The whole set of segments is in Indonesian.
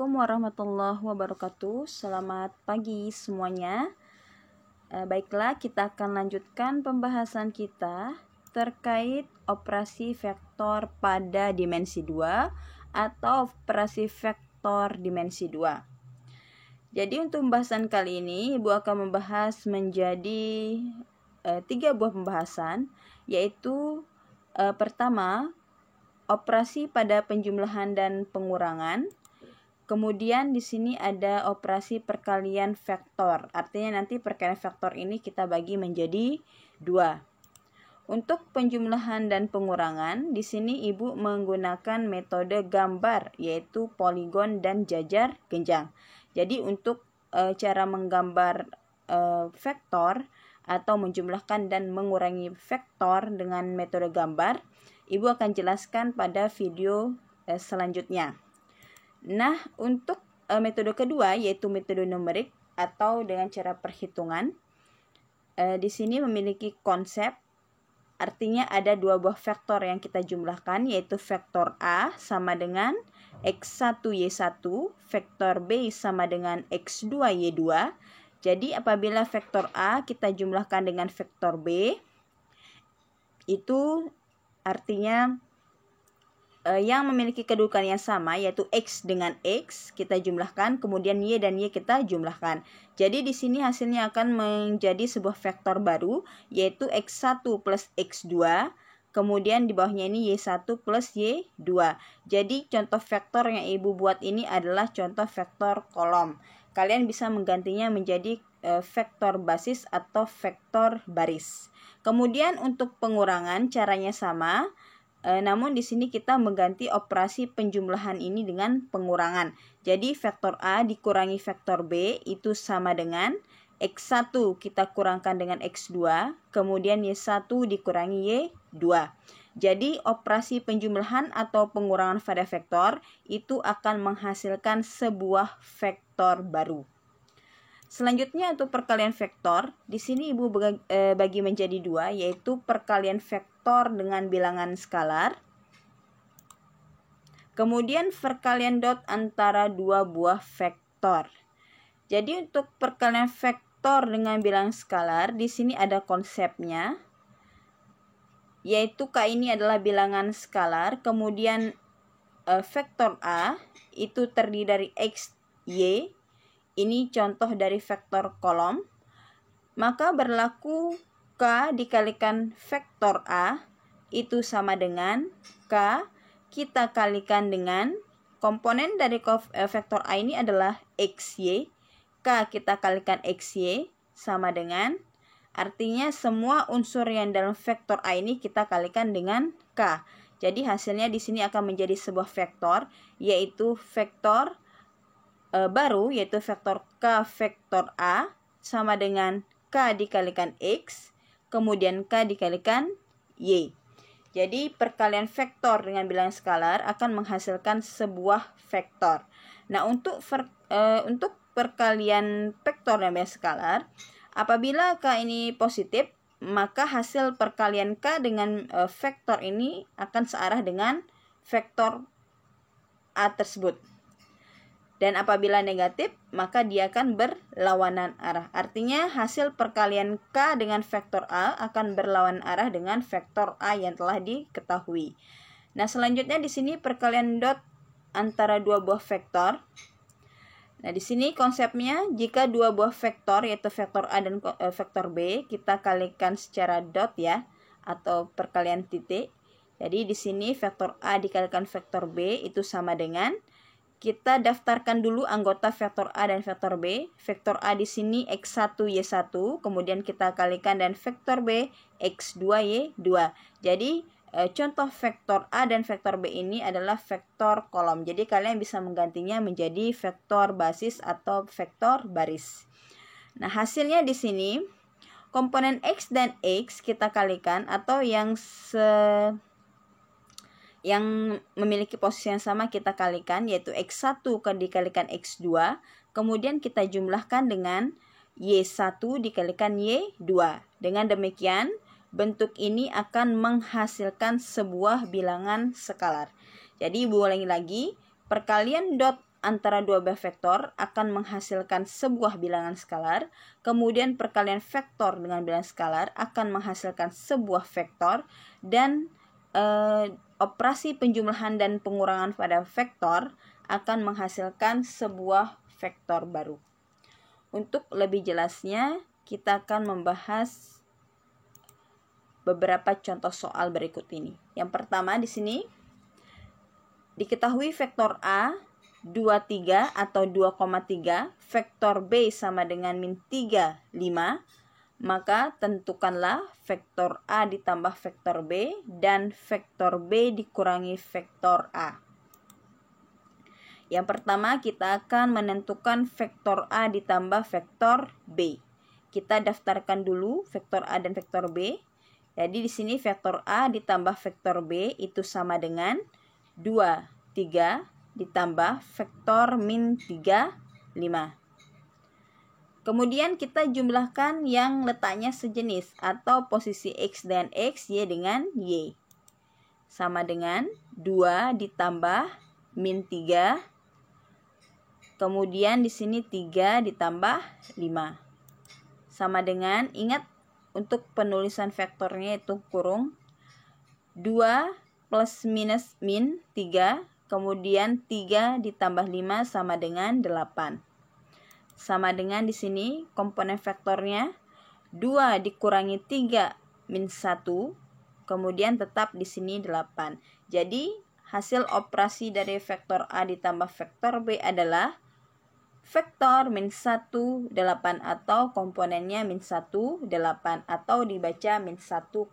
Assalamualaikum warahmatullahi wabarakatuh. Selamat pagi semuanya. Baiklah, kita akan lanjutkan pembahasan kita terkait operasi vektor pada dimensi 2 atau operasi vektor dimensi 2. Jadi untuk pembahasan kali ini Ibu akan membahas menjadi 3 buah pembahasan, yaitu pertama, operasi pada penjumlahan dan pengurangan. Kemudian di sini ada operasi perkalian vektor. Artinya nanti perkalian vektor ini kita bagi menjadi 2. Untuk penjumlahan dan pengurangan, di sini Ibu menggunakan metode gambar, yaitu poligon dan jajar genjang. Jadi untuk cara menggambar vektor atau menjumlahkan dan mengurangi vektor dengan metode gambar, Ibu akan jelaskan pada video selanjutnya. Nah, untuk metode kedua, yaitu metode numerik atau dengan cara perhitungan, di sini memiliki konsep, artinya ada 2 buah vektor yang kita jumlahkan, yaitu vektor A sama dengan X1Y1, vektor B sama dengan X2Y2. Jadi apabila vektor A kita jumlahkan dengan vektor B, itu artinya yang memiliki kedudukan yang sama, yaitu X dengan X kita jumlahkan, kemudian Y dan Y kita jumlahkan. Jadi di sini hasilnya akan menjadi sebuah vektor baru, yaitu X1 plus X2, kemudian di bawahnya ini Y1 plus Y2. Jadi contoh vektor yang Ibu buat ini adalah contoh vektor kolom. Kalian bisa menggantinya menjadi vektor basis atau vektor baris. Kemudian untuk pengurangan caranya sama, namun di sini kita mengganti operasi penjumlahan ini dengan pengurangan. Jadi vektor A dikurangi vektor B itu sama dengan X1 kita kurangkan dengan X2, kemudian Y1 dikurangi Y2. Jadi operasi penjumlahan atau pengurangan pada vektor itu akan menghasilkan sebuah vektor baru. Selanjutnya untuk perkalian vektor, di sini Ibu bagi menjadi 2, yaitu perkalian vektor dengan bilangan skalar. Kemudian perkalian dot antara 2 buah vektor. Jadi untuk perkalian vektor dengan bilangan skalar, di sini ada konsepnya, yaitu K ini adalah bilangan skalar, kemudian vektor A itu terdiri dari X, Y. Ini contoh dari vektor kolom. Maka berlaku K dikalikan vektor A itu sama dengan K kita kalikan dengan komponen dari vektor A ini adalah XY. K kita kalikan XY sama dengan, artinya semua unsur yang dalam vektor A ini kita kalikan dengan K. Jadi hasilnya di sini akan menjadi sebuah vektor, yaitu vektor baru, yaitu vektor K vektor A sama dengan K dikalikan X, kemudian K dikalikan Y. Jadi perkalian vektor dengan bilangan skalar akan menghasilkan sebuah vektor. Nah, untuk perkalian vektor dengan bilangan skalar, apabila K ini positif, maka hasil perkalian K dengan vektor ini akan searah dengan vektor A tersebut. Dan apabila negatif, maka dia akan berlawanan arah. Artinya hasil perkalian K dengan vektor A akan berlawanan arah dengan vektor A yang telah diketahui. Nah, selanjutnya di sini perkalian dot antara 2 buah vektor. Nah, di sini konsepnya jika 2 buah vektor, yaitu vektor A dan vektor B, kita kalikan secara dot ya, atau perkalian titik. Jadi di sini vektor A dikalikan vektor B itu sama dengan, kita daftarkan dulu anggota vektor A dan vektor B. Vektor A di sini X1Y1, kemudian kita kalikan dan vektor B X2Y2. Jadi contoh vektor A dan vektor B ini adalah vektor kolom. Jadi kalian bisa menggantinya menjadi vektor basis atau vektor baris. Nah, hasilnya di sini komponen X dan X kita kalikan, atau yang memiliki posisi yang sama kita kalikan, yaitu X1 dikalikan X2, kemudian kita jumlahkan dengan Y1 dikalikan Y2. Dengan demikian, bentuk ini akan menghasilkan sebuah bilangan skalar. Jadi Ibu ulangi lagi, perkalian dot antara dua buah vektor akan menghasilkan sebuah bilangan skalar. Kemudian perkalian vektor dengan bilangan skalar akan menghasilkan sebuah vektor. Dan operasi penjumlahan dan pengurangan pada vektor akan menghasilkan sebuah vektor baru. Untuk lebih jelasnya, kita akan membahas beberapa contoh soal berikut ini. Yang pertama di sini diketahui vektor A 23 atau 2,3, vektor B sama dengan min 3, 5, maka tentukanlah vektor A ditambah vektor B dan vektor B dikurangi vektor A. Yang pertama kita akan menentukan vektor A ditambah vektor B. Kita daftarkan dulu vektor A dan vektor B. Jadi di sini vektor A ditambah vektor B itu sama dengan 2, 3 ditambah vektor min 3, 5. Kemudian kita jumlahkan yang letaknya sejenis atau posisi X dan X, Y dengan Y. Sama dengan 2 ditambah min 3. Kemudian di sini 3 ditambah 5. Sama dengan, ingat untuk penulisan vektornya itu kurung 2 plus minus min 3. Kemudian 3 ditambah 5 sama dengan 8. Sama dengan di sini komponen vektornya 2 dikurangi 3 min 1. Kemudian tetap di sini 8. Jadi hasil operasi dari vektor A ditambah vektor B adalah vektor min 1, 8 atau komponennya min 1, 8 atau dibaca min 1,8.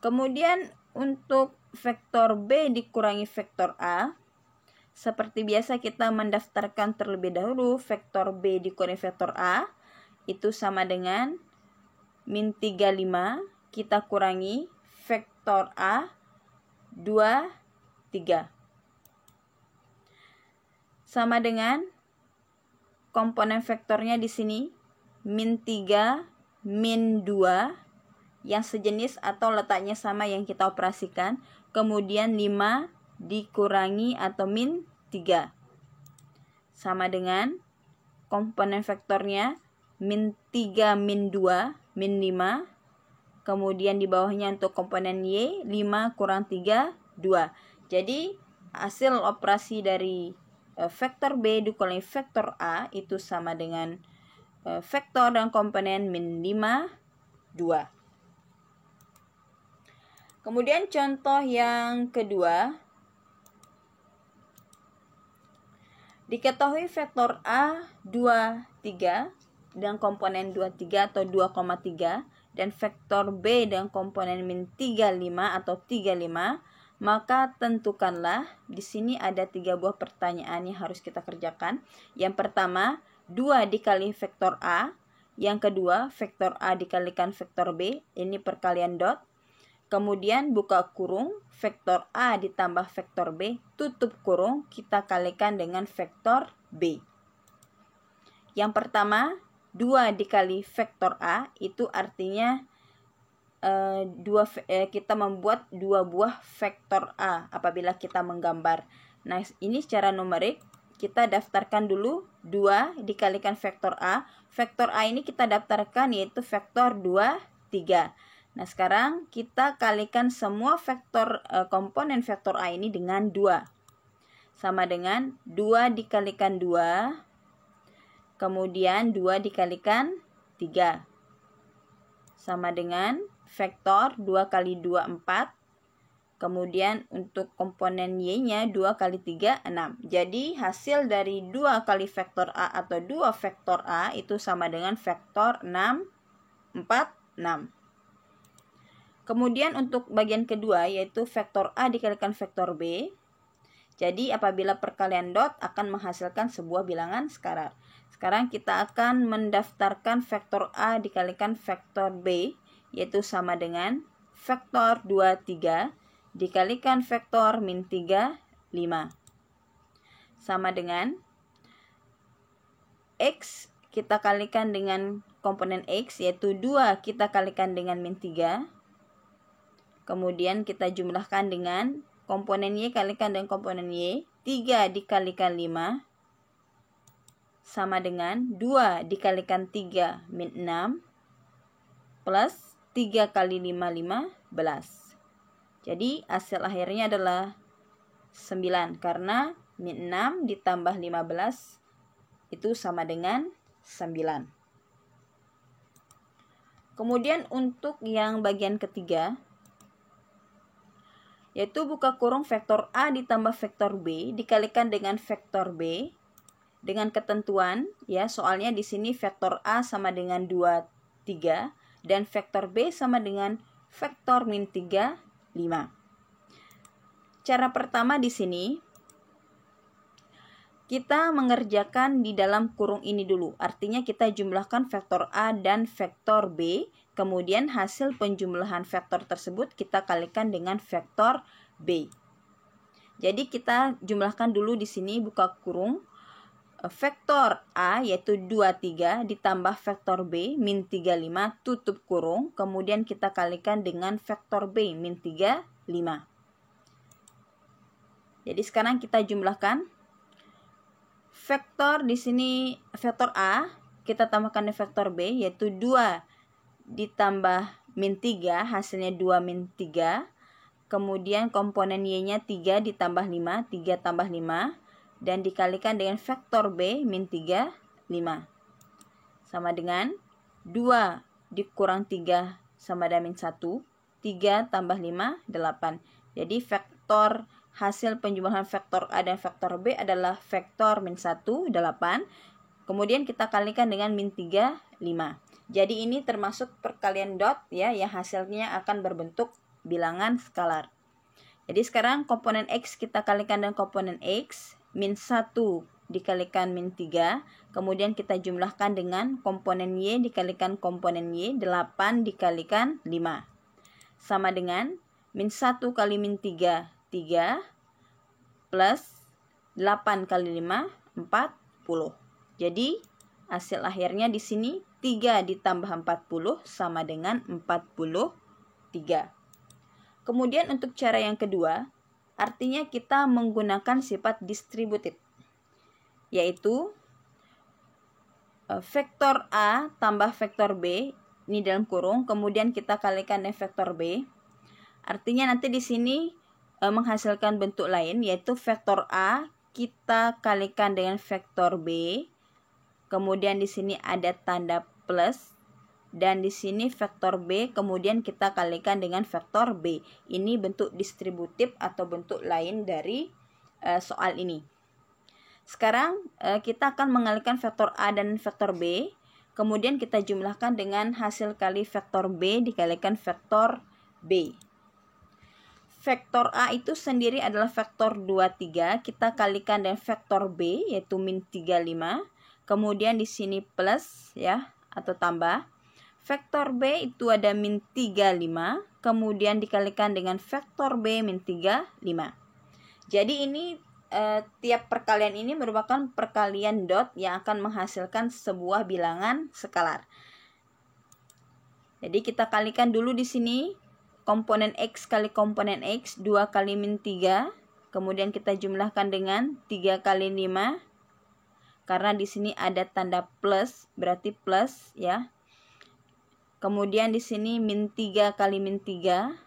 Kemudian untuk vektor B dikurangi vektor A, seperti biasa kita mendaftarkan terlebih dahulu vektor B dikurangi vektor A, itu sama dengan min 3, 5, kita kurangi vektor A, 2, 3. Sama dengan komponen vektornya di sini min 3, min 2, yang sejenis atau letaknya sama yang kita operasikan. Kemudian 5 dikurangi atau min 3. Sama dengan komponen vektornya min 3, min 2, min 5. Kemudian di bawahnya untuk komponen Y, 5 kurang 3, 2. Jadi hasil operasi dari vektor B dikurangi vektor A itu sama dengan vektor dan komponen min 5, 2. Kemudian contoh yang kedua, diketahui vektor A 2, 3 dan komponen 23 atau 2,3 dan vektor B dan komponen min 3, 5 atau 3, 5, maka tentukanlah, di sini ada 3 buah pertanyaan yang harus kita kerjakan. Yang pertama, 2 dikali vektor A. Yang kedua, vektor A dikalikan vektor B, ini perkalian dot. Kemudian buka kurung, vektor A ditambah vektor B, tutup kurung, kita kalikan dengan vektor B. Yang pertama, 2 dikali vektor A, itu artinya kita membuat 2 buah vektor A apabila kita menggambar. Nah, ini secara numerik, kita daftarkan dulu 2 dikalikan vektor A. Vektor A ini kita daftarkan yaitu vektor 2, 3. Nah, sekarang kita kalikan semua vektor komponen vektor A ini dengan 2. Sama dengan 2 dikalikan 2, kemudian 2 dikalikan 3. Sama dengan vektor 2 kali 2, 4. Kemudian untuk komponen Y-nya 2 kali 3, 6. Jadi hasil dari 2 kali vektor A atau 2 vektor A itu sama dengan vektor 6, 4, 6. Kemudian untuk bagian kedua yaitu vektor A dikalikan vektor B. Jadi apabila perkalian dot akan menghasilkan sebuah bilangan skalar. Sekarang kita akan mendaftarkan vektor A dikalikan vektor B, yaitu sama dengan vektor 2, 3 dikalikan vektor min 3, 5. Sama dengan X kita kalikan dengan komponen X, yaitu 2 kita kalikan dengan min 3. Kemudian kita jumlahkan dengan komponen Y kalikan dengan komponen Y, 3 dikalikan 5 sama dengan 2 dikalikan 3 min 6 plus 3 kali 5, 15. Jadi hasil akhirnya adalah 9 karena min 6 ditambah 15 itu sama dengan 9. Kemudian untuk yang bagian ketiga, yaitu buka kurung vektor A ditambah vektor B dikalikan dengan vektor B dengan ketentuan, ya, soalnya di sini vektor A sama dengan 2, 3 dan vektor B sama dengan vektor min 3, 5. Cara pertama di sini kita mengerjakan di dalam kurung ini dulu. Artinya kita jumlahkan vektor A dan vektor B, kemudian hasil penjumlahan vektor tersebut kita kalikan dengan vektor B. Jadi kita jumlahkan dulu di sini buka kurung vektor A yaitu 2, 3 ditambah vektor B min 3, 5 tutup kurung, kemudian kita kalikan dengan vektor B min 3, 5. Jadi sekarang kita jumlahkan vektor di sini, vektor A kita tambahkan dengan vektor B yaitu 2 ditambah min 3 hasilnya 2 min 3, kemudian komponen Y-nya 3 ditambah 5, 3 tambah 5 dan dikalikan dengan vektor B min 3, 5 sama dengan 2 dikurang 3 sama dengan min 1, 3 tambah 5, 8. Jadi vektor hasil penjumlahan vektor A dan vektor B adalah vektor min 1, 8. Kemudian kita kalikan dengan min 3, 5. Jadi ini termasuk perkalian dot, ya, yang hasilnya akan berbentuk bilangan skalar. Jadi sekarang komponen X kita kalikan dengan komponen X, min 1 dikalikan min 3, kemudian kita jumlahkan dengan komponen Y dikalikan komponen Y, 8 dikalikan 5. Sama dengan min 1 kali min 3, 3, plus 8 kali 5, 40. Jadi hasil akhirnya di sini 3 ditambah 40 sama dengan 43. Kemudian untuk cara yang kedua, artinya kita menggunakan sifat distributif, yaitu vektor A tambah vektor B, ini dalam kurung, kemudian kita kalikan dengan vektor B. Artinya nanti di sini menghasilkan bentuk lain, yaitu vektor A kita kalikan dengan vektor B, kemudian di sini ada tanda plus, dan di sini vektor B kemudian kita kalikan dengan vektor B. Ini bentuk distributif atau bentuk lain dari soal ini. Sekarang kita akan mengalihkan vektor A dan vektor B, kemudian kita jumlahkan dengan hasil kali vektor B dikalikan vektor B. Vektor A itu sendiri adalah vektor 2, 3, kita kalikan dengan vektor B yaitu min 3, 5. Kemudian di sini plus, ya, atau tambah. Vektor B itu ada min 3, 5, kemudian dikalikan dengan vektor B min 3, 5. Jadi ini tiap perkalian ini merupakan perkalian dot yang akan menghasilkan sebuah bilangan skalar. Jadi kita kalikan dulu di sini komponen X kali komponen X, 2 kali min 3, kemudian kita jumlahkan dengan 3 kali 5, karena di sini ada tanda plus, berarti plus, ya. Kemudian di sini min 3 kali min 3.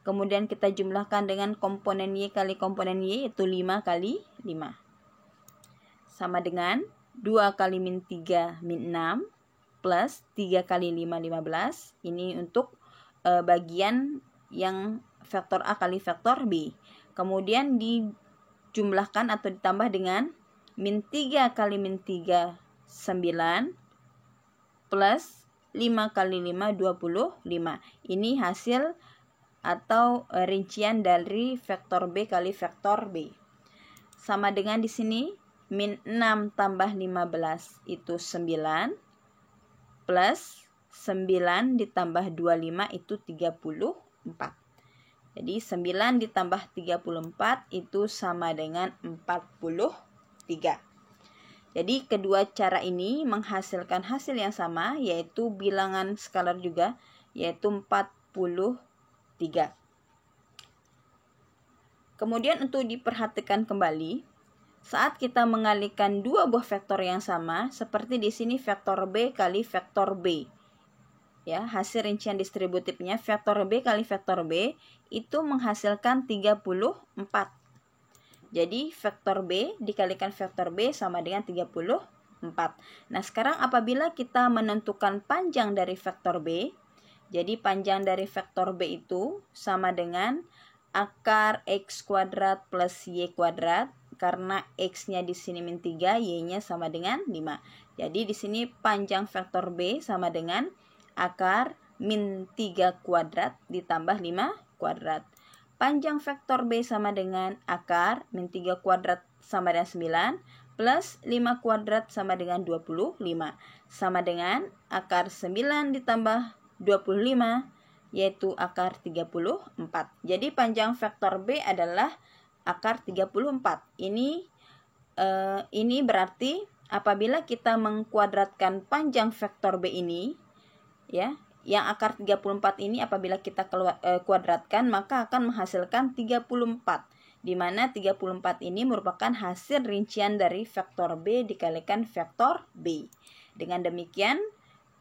Kemudian kita jumlahkan dengan komponen Y kali komponen Y, yaitu 5 kali 5. Sama dengan 2 kali min 3 min 6 plus 3 kali 5, 15. Ini untuk bagian yang vektor A kali vektor B. Kemudian dijumlahkan atau ditambah dengan min 3 kali min 3, 9 plus 5 kali 5, 25. Ini hasil atau rincian dari vektor B kali vektor B. Sama dengan di sini min 6 tambah 15 itu 9 plus 9 ditambah 25 itu 34. Jadi 9 ditambah 34 itu sama dengan 43. Jadi kedua cara ini menghasilkan hasil yang sama, yaitu bilangan skalar juga, yaitu 43. Kemudian untuk diperhatikan kembali, saat kita mengalihkan dua buah vektor yang sama, seperti di sini vektor B kali vektor B. Ya, hasil rincian distributifnya vektor B kali vektor B itu menghasilkan 34. Jadi vektor B dikalikan vektor B sama dengan 34. Nah, sekarang apabila kita menentukan panjang dari vektor B, jadi panjang dari vektor B itu sama dengan akar X kuadrat plus Y kuadrat, karena X-nya di sini min 3, Y-nya sama dengan 5. Jadi di sini panjang vektor B sama dengan akar min 3 kuadrat ditambah 5 kuadrat. Panjang vektor B sama dengan akar min 3 kuadrat sama dengan 9 plus 5 kuadrat sama dengan 25. Sama dengan akar 9 ditambah 25 yaitu akar 34. Jadi panjang vektor B adalah akar 34. Ini berarti apabila kita mengkuadratkan panjang vektor B ini, ya, yang akar 34 ini apabila kita kuadratkan maka akan menghasilkan 34, di mana 34 ini merupakan hasil rincian dari vektor B dikalikan vektor B. Dengan demikian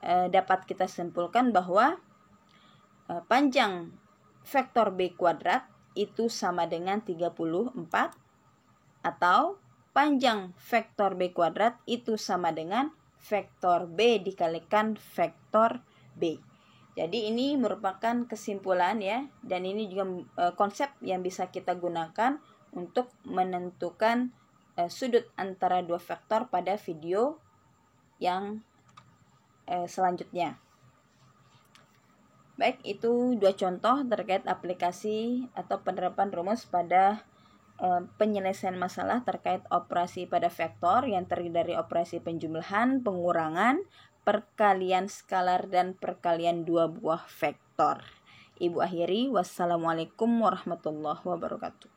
dapat kita simpulkan bahwa panjang vektor B kuadrat itu sama dengan 34, atau panjang vektor B kuadrat itu sama dengan vektor B dikalikan vektor B. Jadi ini merupakan kesimpulan ya, dan ini juga konsep yang bisa kita gunakan untuk menentukan sudut antara dua vektor pada video yang selanjutnya. Baik, itu dua contoh terkait aplikasi atau penerapan rumus pada penyelesaian masalah terkait operasi pada vektor yang terdiri dari operasi penjumlahan, pengurangan, perkalian skalar, dan perkalian dua buah vektor. Ibu akhiri, wassalamualaikum warahmatullahi wabarakatuh.